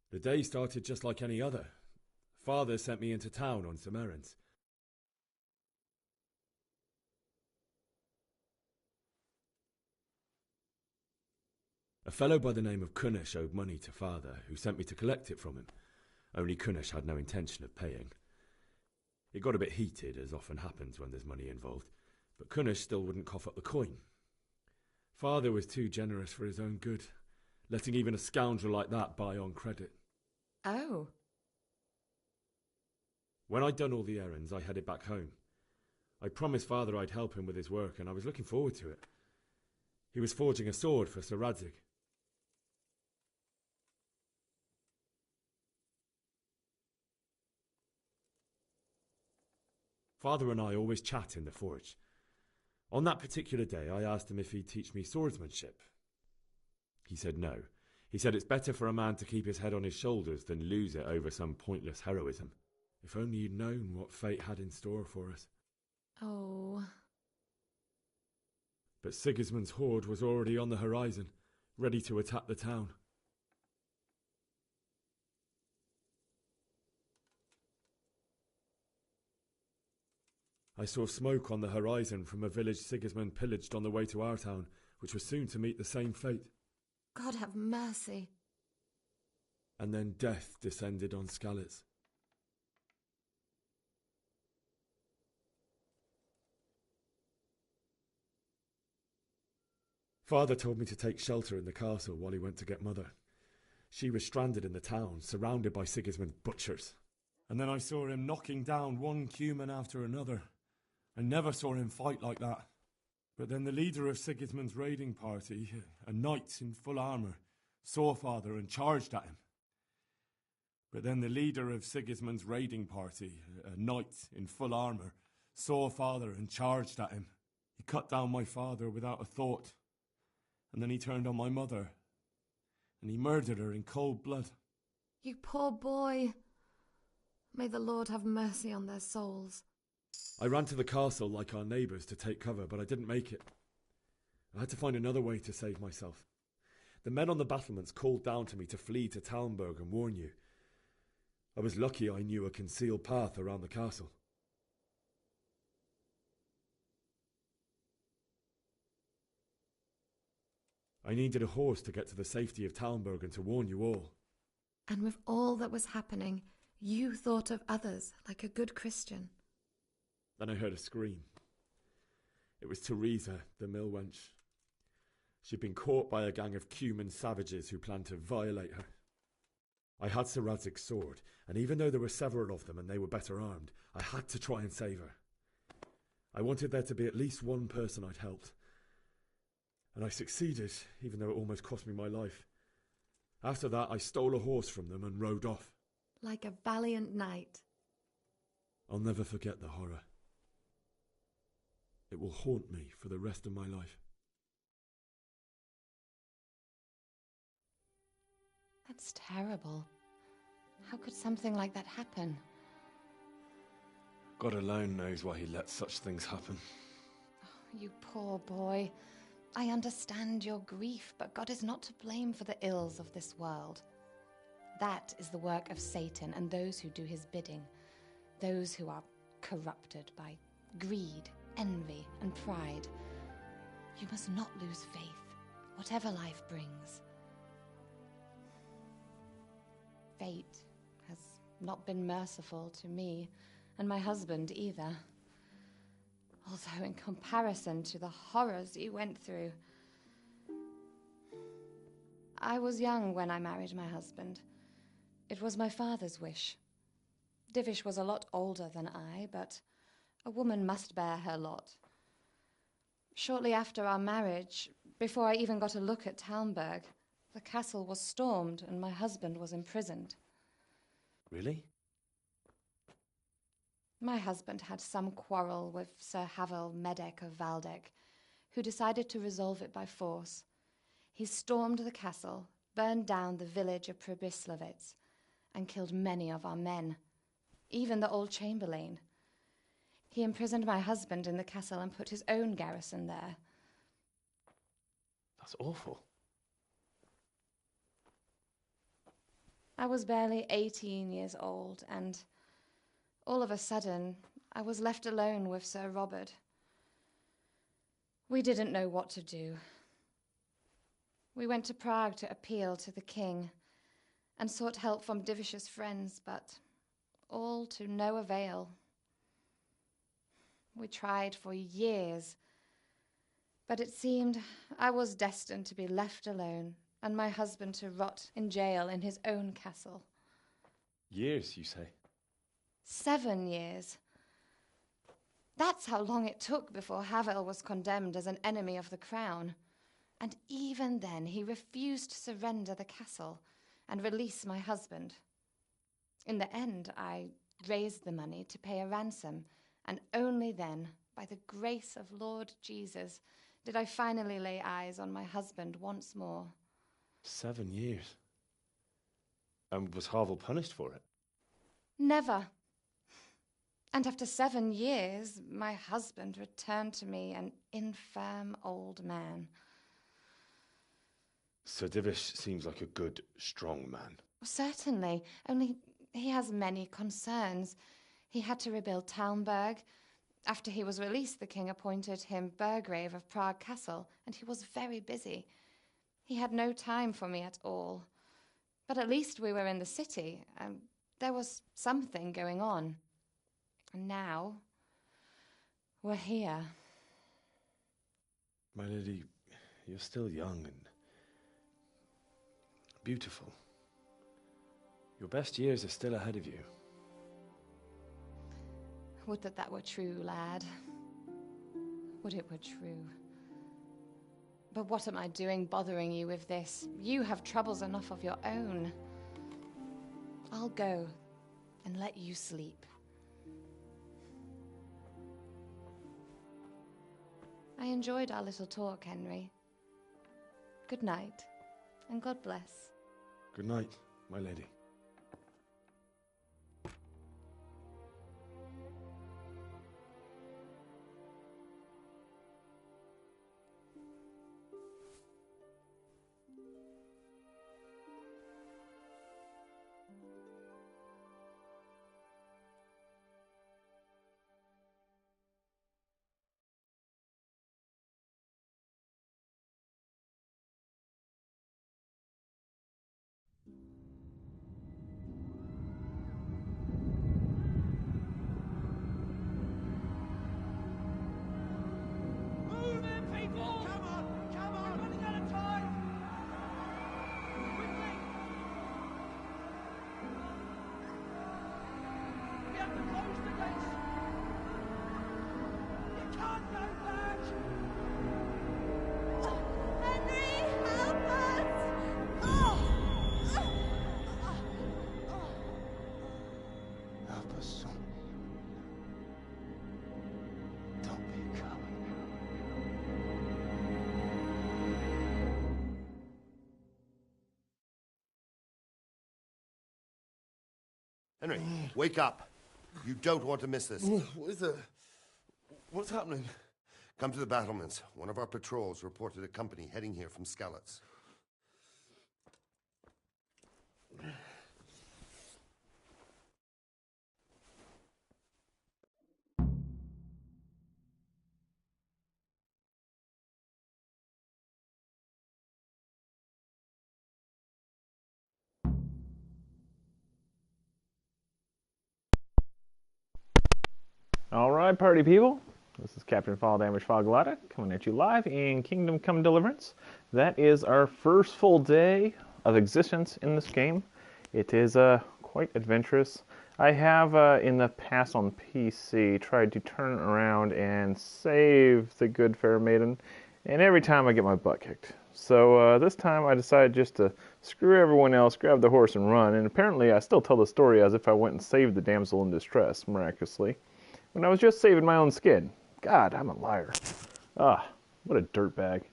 The day started just like any other. Father sent me into town on some errands. A fellow by the name of Kunish owed money to Father, who sent me to collect it from him. Only Kunish had no intention of paying. It got a bit heated, as often happens when there's money involved, but Kunish still wouldn't cough up the coin. Father was too generous for his own good, letting even a scoundrel like that buy on credit. Oh. When I'd done all the errands, I headed back home. I promised Father I'd help him with his work, and I was looking forward to it. He was forging a sword for Sir Radzig. Father and I always chat in the forge. On that particular day, I asked him if he'd teach me swordsmanship. He said no. He said it's better for a man to keep his head on his shoulders than lose it over some pointless heroism. If only you'd known what fate had in store for us. Oh. But Sigismund's horde was already on the horizon, ready to attack the town. I saw smoke on the horizon from a village Sigismund pillaged on the way to our town, which was soon to meet the same fate. God have mercy. And then death descended on Skalitz. Father told me to take shelter in the castle while he went to get Mother. She was stranded in the town, surrounded by Sigismund's butchers. And then I saw him knocking down one Cuman after another. I never saw him fight like that. But then the leader of Sigismund's raiding party, a knight in full armour, saw Father and charged at him. But then the leader of Sigismund's raiding party, a knight in full armour, saw Father and charged at him. He cut down my father without a thought. And then he turned on my mother. And he murdered her in cold blood. You poor boy. May the Lord have mercy on their souls. I ran to the castle like our neighbours to take cover, but I didn't make it. I had to find another way to save myself. The men on the battlements called down to me to flee to Talmberg and warn you. I was lucky I knew a concealed path around the castle. I needed a horse to get to the safety of Talmberg and to warn you all. And with all that was happening, you thought of others like a good Christian. Then I heard a scream. It was Teresa, the mill wench. She'd been caught by a gang of Cuman savages who planned to violate her. I had Sir Radzig's sword, and even though there were several of them and they were better armed, I had to try and save her. I wanted there to be at least one person I'd helped. And I succeeded, even though it almost cost me my life. After that, I stole a horse from them and rode off. Like a valiant knight. I'll never forget the horror. It will haunt me for the rest of my life. That's terrible. How could something like that happen? God alone knows why he lets such things happen. Oh, you poor boy. I understand your grief, but God is not to blame for the ills of this world. That is the work of Satan and those who do his bidding. Those who are corrupted by greed, envy, and pride. You must not lose faith, whatever life brings. Fate has not been merciful to me, and my husband either. Although in comparison to the horrors you went through. I was young when I married my husband. It was my father's wish. Divish was a lot older than I, but a woman must bear her lot. Shortly after our marriage, before I even got a look at Talmberg, the castle was stormed and my husband was imprisoned. Really? My husband had some quarrel with Sir Havel Medek of Valdek, who decided to resolve it by force. He stormed the castle, burned down the village of Pribyslavitz, and killed many of our men, even the old chamberlain. He imprisoned my husband in the castle and put his own garrison there. That's awful. I was barely 18 years old, and all of a sudden, I was left alone with Sir Robert. We didn't know what to do. We went to Prague to appeal to the king and sought help from Divish's friends, but all to no avail. We tried for years, but it seemed I was destined to be left alone and my husband to rot in jail in his own castle. Years, you say? 7 years. That's how long it took before Havel was condemned as an enemy of the crown. And even then he refused to surrender the castle and release my husband. In the end, I raised the money to pay a ransom, and only then, by the grace of Lord Jesus, did I finally lay eyes on my husband once more. 7 years? And was Havel punished for it? Never. And after 7 years, my husband returned to me an infirm old man. Sir Divish seems like a good, strong man. Certainly, only he has many concerns. He had to rebuild Talmberg. After he was released, the king appointed him Burgrave of Prague Castle, and he was very busy. He had no time for me at all. But at least we were in the city, and there was something going on. And now, we're here. My lady, you're still young and beautiful. Your best years are still ahead of you. Would that that were true, lad. Would it were true. But what am I doing bothering you with this? You have troubles enough of your own. I'll go and let you sleep. I enjoyed our little talk, Henry. Good night, and God bless. Good night, my lady. More! Come on! Come on! We're running out of time! Quickly! We have to close the gates! You can't go back! Henry, help us! Help us soon. Don't be a coward. Henry, wake up. You don't want to miss this. What is it? What's happening? Come to the battlements. One of our patrols reported a company heading here from Skalitz. Alright, party people. This is Captain Fall Damage Foglata coming at you live in Kingdom Come Deliverance. That is our first full day of existence in this game. It is quite adventurous. I have in the past on PC tried to turn around and save the good fair maiden, and every time I get my butt kicked. So this time I decided just to screw everyone else, grab the horse and run, and apparently I still tell the story as if I went and saved the damsel in distress, miraculously, when I was just saving my own skin. God, I'm a liar. Ah, what a dirtbag.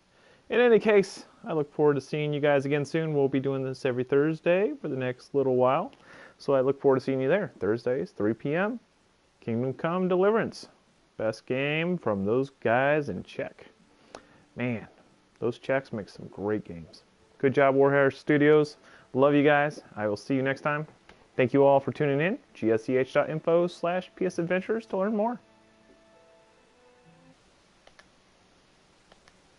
In any case, I look forward to seeing you guys again soon. We'll be doing this every Thursday for the next little while. So I look forward to seeing you there. Thursdays, 3 p.m. Kingdom Come Deliverance. Best game from those guys in Czech. Man, those Czechs make some great games. Good job, Warhammer Studios. Love you guys. I will see you next time. Thank you all for tuning in. gsch.info/psadventures to learn more.